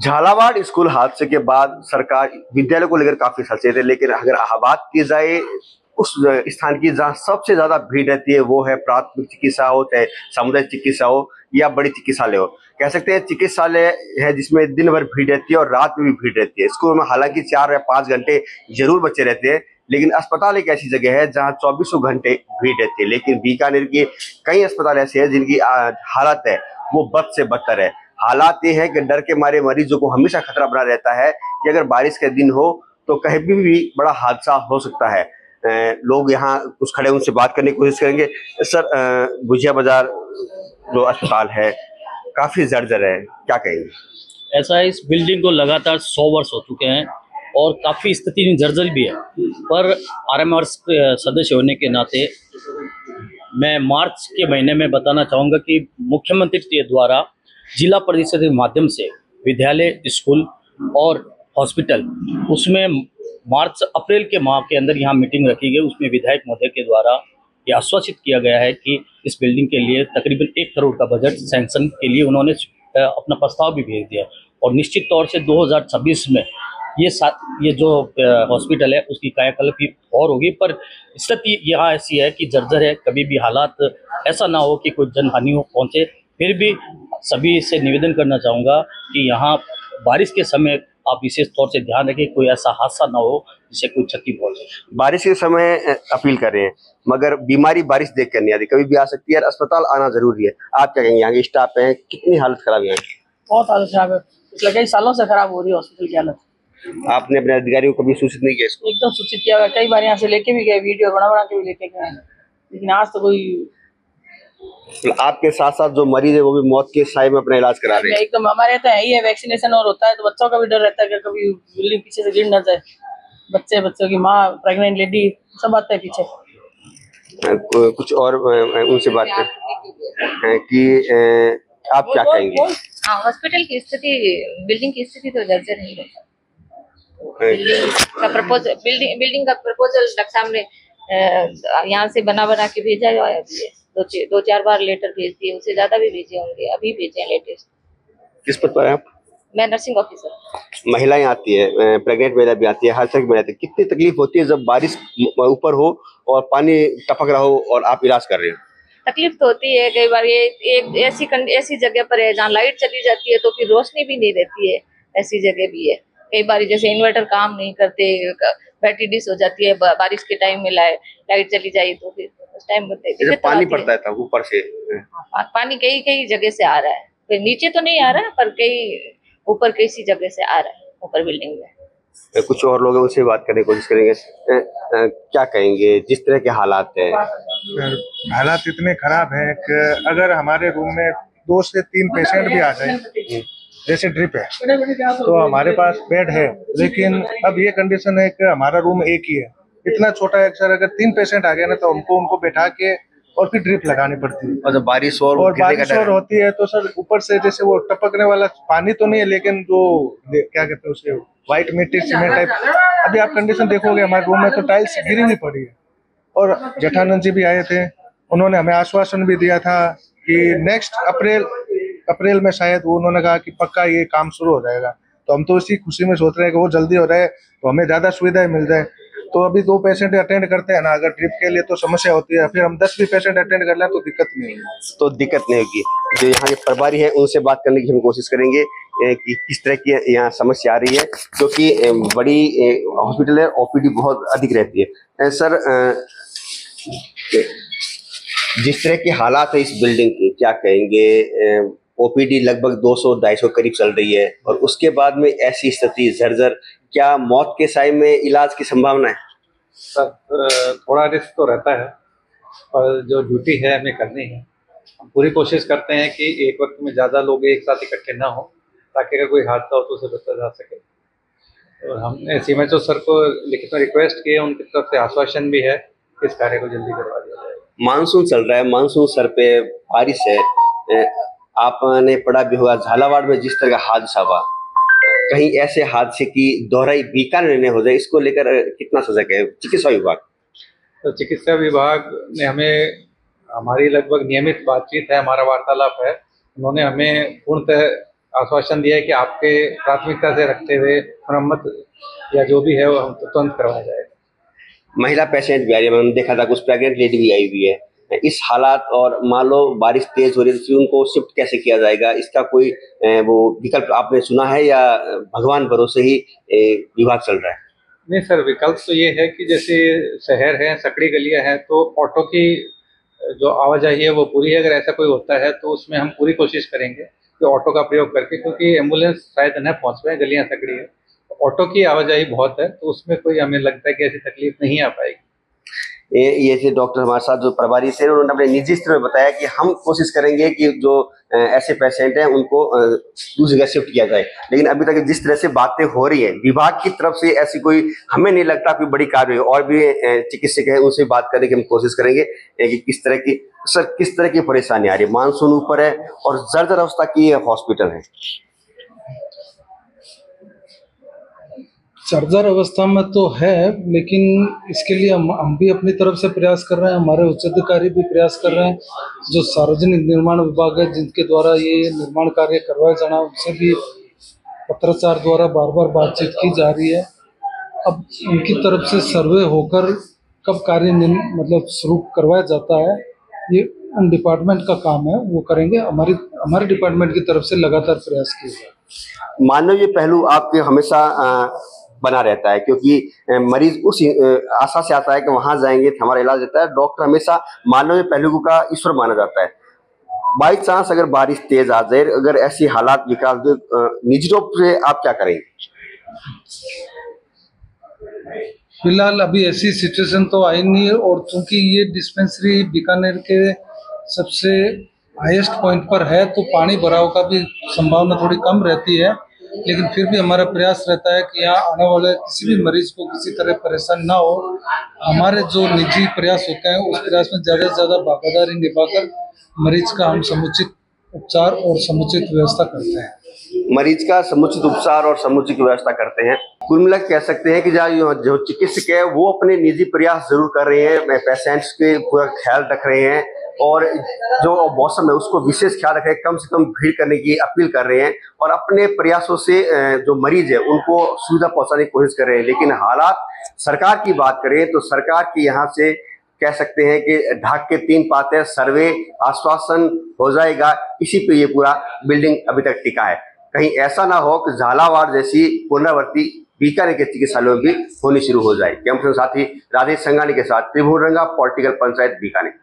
Jhalawar school हादसे के बाद सरकार विद्यालय को लेकर काफी सचेत है, लेकिन अगर बात की जाए उस स्थान की जहाँ सबसे ज्यादा भीड़ रहती है वो है प्राथमिक चिकित्सा हो, चाहे सामुदायिक चिकित्सा हो या बड़ी चिकित्सालय हो। कह सकते हैं चिकित्सालय है जिसमें दिन भर भीड़ रहती है और रात में भी भीड़ रहती है। स्कूल में हालांकि 4 या 5 घंटे जरूर बच्चे रहते हैं, लेकिन अस्पताल एक ऐसी जगह है जहाँ 24 घंटे भीड़ रहती है। लेकिन बीकानेर के कई अस्पताल ऐसे हैं जिनकी हालत है वो बद से बदतर है। हालात ये है कि डर के मारे मरीजों को हमेशा खतरा बना रहता है कि अगर बारिश के दिन हो तो कहीं भी बड़ा हादसा हो सकता है। लोग यहाँ कुछ खड़े उनसे बात करने की कोशिश करेंगे। सर, भुजिया बाजार जो अस्पताल है काफी जर्जर है, क्या कहेंगे? ऐसा है, इस बिल्डिंग को लगातार 100 वर्ष हो चुके हैं और काफ़ी स्थिति जर्जर भी है। पर आरएमआर सदस्य होने के नाते मैं मार्च के महीने में बताना चाहूँगा कि मुख्यमंत्री के द्वारा जिला परिषद के माध्यम से विद्यालय, स्कूल और हॉस्पिटल, उसमें मार्च अप्रैल के माह के अंदर यहाँ मीटिंग रखी गई। उसमें विधायक महोदय के द्वारा ये आश्वासित किया गया है कि इस बिल्डिंग के लिए तकरीबन 1 करोड़ का बजट सैंक्शन के लिए उन्होंने अपना प्रस्ताव भी भेज दिया और निश्चित तौर से 2026 में ये जो हॉस्पिटल है उसकी कायाकल्प की और होगी। पर स्थिति यहाँ ऐसी है कि जर्जर है, कभी भी हालात ऐसा ना हो कि कोई जनहानि हो पहुँचे। फिर भी सभी से निवेदन करना चाहूँगा कि यहाँ बारिश के समय आप विशेष तौर से ध्यान रखें, कोई ऐसा हादसा ना हो जिससे कोई क्षति पहुँचे। बारिश के समय अपील कर रहे हैं, मगर बीमारी बारिश देख कर नहीं आती, कभी भी आ सकती है। अस्पताल आना जरूरी है। आप क्या कहेंगे? यहाँ के स्टाफ है, कितनी हालत खराब है? बहुत हालत खराब है, पिछले कई सालों से खराब हो रही है हॉस्पिटल की हालत। आपने अपने अधिकारियों को भी सूचित नहीं किया इसको? एकदम सूचित किया हुआ, कई बार यहाँ से लेके भी गए, वीडियो बना के भी लेके गए, लेकिन आज तो कोई। आपके साथ साथ जो मरीज है वो भी मौत के साए में अपना इलाज करा रहे हैं। एकदम हमारे तो है ही है, वैक्सीनेशन और होता है तो बच्चों का भी डर रहता है कि कभी बिल्डिंग पीछे से गिर ना जाए। बच्चों की माँ, प्रेग्नेंट लेडी सब आते हैं पीछे। कुछ और उनसे बात करें कि आप क्या कहेंगे? हॉस्पिटल की स्थिति, बिल्डिंग की स्थिति तो जर्जर नहीं है। बिल्डिंग का प्रपोजल सामने यहाँ से बना के भेजा है। 2-4 बार लेटर भेज दिए, उससे ज्यादा भी भेजे होंगे, अभी भेजे लेटेस्ट। किस पद पर है आप? मैं नर्सिंग ऑफिसर। महिलाएं आती है, प्रेग्नेंट महिला भी आती है, हर तरह की महिला आती है। कितनी तकलीफ होती है जब बारिश ऊपर हो और पानी टपक रहा हो और आप इलाज कर रहे हो? तकलीफ तो होती है कई बार। ये ऐसी जगह पर है जहाँ लाइट चली जाती है तो फिर रोशनी भी नहीं रहती है, ऐसी जगह भी है। कई बार जैसे इन्वर्टर काम नहीं करते, बैटरी डिस हो जाती है, बारिश के टाइम में लाइट चली जाए तो फिर उस टाइम जैसे पानी पड़ता है तब ऊपर से। पानी कई जगह से आ रहा है, फिर नीचे तो नहीं आ रहा है पर कई ऊपर किसी जगह से आ रहा है, ऊपर बिल्डिंग में। कुछ और लोग हैं, उनसे बात करने की कोशिश करेंगे। क्या कहेंगे जिस तरह के हालात हैं? हालात इतने खराब है कि अगर हमारे रूम में 2 से 3 पेशेंट भी आ जाए, जैसे ड्रिप है तो हमारे पास बेड है, लेकिन अब ये कंडीशन है कि हमारा रूम एक ही है, इतना छोटा है सर। अगर 3 पेशेंट आ गए ना तो हमको उनको बैठा के और फिर ड्रिप लगानी पड़ती है। और जब बारिश और बारिश और होती है तो सर ऊपर से जैसे वो टपकने वाला पानी तो नहीं है, लेकिन जो क्या कहते हैं उसे, व्हाइट मिट्टी, सीमेंट टाइप। अभी आप कंडीशन देखोगे हमारे रूम में तो टाइल्स गिरी हुई पड़ी है। और जेठानंद जी भी आए थे, उन्होंने हमें आश्वासन भी दिया था कि नेक्स्ट अप्रैल में शायद वो, उन्होंने कहा कि पक्का ये काम शुरू हो जाएगा। तो हम तो इसी खुशी में सोच रहे हैं कि वो जल्दी हो जाए तो हमें ज्यादा सुविधाएं मिल जाए। तो अभी 2 पेशेंट अटेंड करते हैं ना, अगर ड्रिप के लिए तो समस्या होती है, फिर हम 10 भी पेशेंट अटेंड कर लें तो दिक्कत नहीं होगी। जो यहाँ के प्रभारी है उनसे बात करने की हम कोशिश करेंगे कि किस तरह की यहाँ समस्या आ रही है, क्योंकि बड़ी हॉस्पिटल है, ओपीडी बहुत अधिक रहती है। सर, जिस तरह के हालात है इस बिल्डिंग के, क्या कहेंगे? ओपीडी लगभग 200-250 करीब चल रही है और उसके बाद में ऐसी स्थिति जर्जर, क्या मौत के साए में इलाज की संभावना है? सर, थोड़ा रिस्क तो रहता है और जो ड्यूटी है हमें करनी है। हम पूरी कोशिश करते हैं कि एक वक्त में ज़्यादा लोग एक साथ इकट्ठे ना हो, ताकि अगर कोई हादसा हो तो उसे बचा जा सके। और हमने सीएमएचओ सर को लिखित में रिक्वेस्ट की है, उनकी तरफ से आश्वासन भी है कि इस कार्य को जल्दी करवा दिया जाए। मानसून चल रहा है, मानसून सर पे बारिश है, आपने पढ़ा भी होगा झालावाड़ में जिस तरह का हादसा हुआ, कहीं ऐसे हादसे की दोहराई बीकानेर में हो जाए, इसको लेकर कितना सजग है चिकित्सा विभाग? तो चिकित्सा विभाग ने हमारी लगभग नियमित बातचीत है, हमारा वार्तालाप है। उन्होंने हमें पूर्णतः आश्वासन दिया है कि आपके प्राथमिकता से रखते हुए मरम्मत या जो भी है वो हम तुरंत करवाया जाएगा। महिला पेशेंट भी आ रही है, मैंने देखा था कुछ प्रेग्नेंट लेडी भी आई हुई है। इस हालात और मान लो बारिश तेज हो रही है तो फिर उनको शिफ्ट कैसे किया जाएगा, इसका कोई वो विकल्प आपने सुना है या भगवान भरोसे ही विभाग चल रहा है? नहीं सर, विकल्प तो ये है कि जैसे शहर है, सकड़ी गलियां हैं, तो ऑटो की जो आवाजाही है वो पूरी है। अगर ऐसा कोई होता है तो उसमें हम पूरी कोशिश करेंगे कि ऑटो का प्रयोग करके, क्योंकि एम्बुलेंस शायद न पहुंच पाए, गलियां सकड़ी है, ऑटो की आवाजाही बहुत है, तो उसमें कोई हमें लगता है कि ऐसी तकलीफ नहीं आ पाएगी। ये थे डॉक्टर हमारे साथ जो प्रभारी थे, उन्होंने अपने निजी स्तर में बताया कि हम कोशिश करेंगे कि जो ऐसे पेशेंट हैं उनको दूसरी जगह शिफ्ट किया जाए। लेकिन अभी तक जिस तरह से बातें हो रही है विभाग की तरफ से ऐसी कोई हमें नहीं लगता कोई बड़ी कार्य हो। और भी चिकित्सक हैं उनसे बात करने की हम कोशिश करेंगे कि किस तरह की परेशानी आ रही है। मानसून ऊपर है और जर्जर अवस्था की हॉस्पिटल है। जर्जर अवस्था में तो है, लेकिन इसके लिए हम भी अपनी तरफ से प्रयास कर रहे हैं, हमारे उच्च अधिकारी भी प्रयास कर रहे हैं। जो सार्वजनिक निर्माण विभाग है जिनके द्वारा ये निर्माण कार्य करवाया जाना, उनसे भी पत्राचार द्वारा बार बार बातचीत की जा रही है। अब उनकी तरफ से सर्वे होकर कब कार्य मतलब शुरू करवाया जाता है, ये उन डिपार्टमेंट का काम है, वो करेंगे। हमारे डिपार्टमेंट की तरफ से लगातार प्रयास किए जा रहे हैं। मानवीय पहलू आपके हमेशा बना रहता है, क्योंकि मरीज उस आशा से आता है कि वहां जाएंगे तो हमारा इलाज होता है। डॉक्टर हमेशा मानवीय पहलू का ईश्वर माना जाता है। बाई चांस अगर बारिश तेज आ जाए, अगर ऐसी हालात विकास निजी रूप से आप क्या करेंगे? फिलहाल अभी ऐसी सिचुएशन तो आई नहीं है, और चूंकि ये डिस्पेंसरी बीकानेर के सबसे हाईएस्ट पॉइंट पर है तो पानी भराव का भी संभावना थोड़ी कम रहती है। लेकिन फिर भी हमारा प्रयास रहता है कि यहाँ आने वाले किसी भी मरीज को किसी तरह परेशानी ना हो। हमारे जो निजी प्रयास होते हैं उस प्रयास में ज़्यादा से ज़्यादा भागीदारी निभाकर मरीज का हम समुचित उपचार और समुचित व्यवस्था करते हैं। मरीज का समुचित उपचार और समुचित व्यवस्था करते हैं। कुल मिलाकर कह सकते हैं कि जो चिकित्सक है वो अपने निजी प्रयास जरूर कर रहे हैं, पेशेंट्स के पूरा ख्याल रख रहे हैं और जो मौसम है उसको विशेष ख्याल रख रहे हैं, कम से कम भीड़ करने की अपील कर रहे हैं और अपने प्रयासों से जो मरीज है उनको सुविधा पहुंचाने की कोशिश कर रहे हैं। लेकिन हालात सरकार की बात करें तो सरकार की यहाँ से कह सकते हैं कि ढाक के 3 पाते, सर्वे, आश्वासन हो जाएगा, इसी पे ये पूरा बिल्डिंग अभी तक टिका है। कहीं ऐसा ना हो कि झालावाड़ जैसी पुनरावृत्ति बीकानेर के चिकित्सालयों में भी होनी शुरू हो जाए। कैंपस साथी राजेश संगानी के साथ त्रिभुवन रंगा, पॉलिटिकल पंचायत बीकानेर।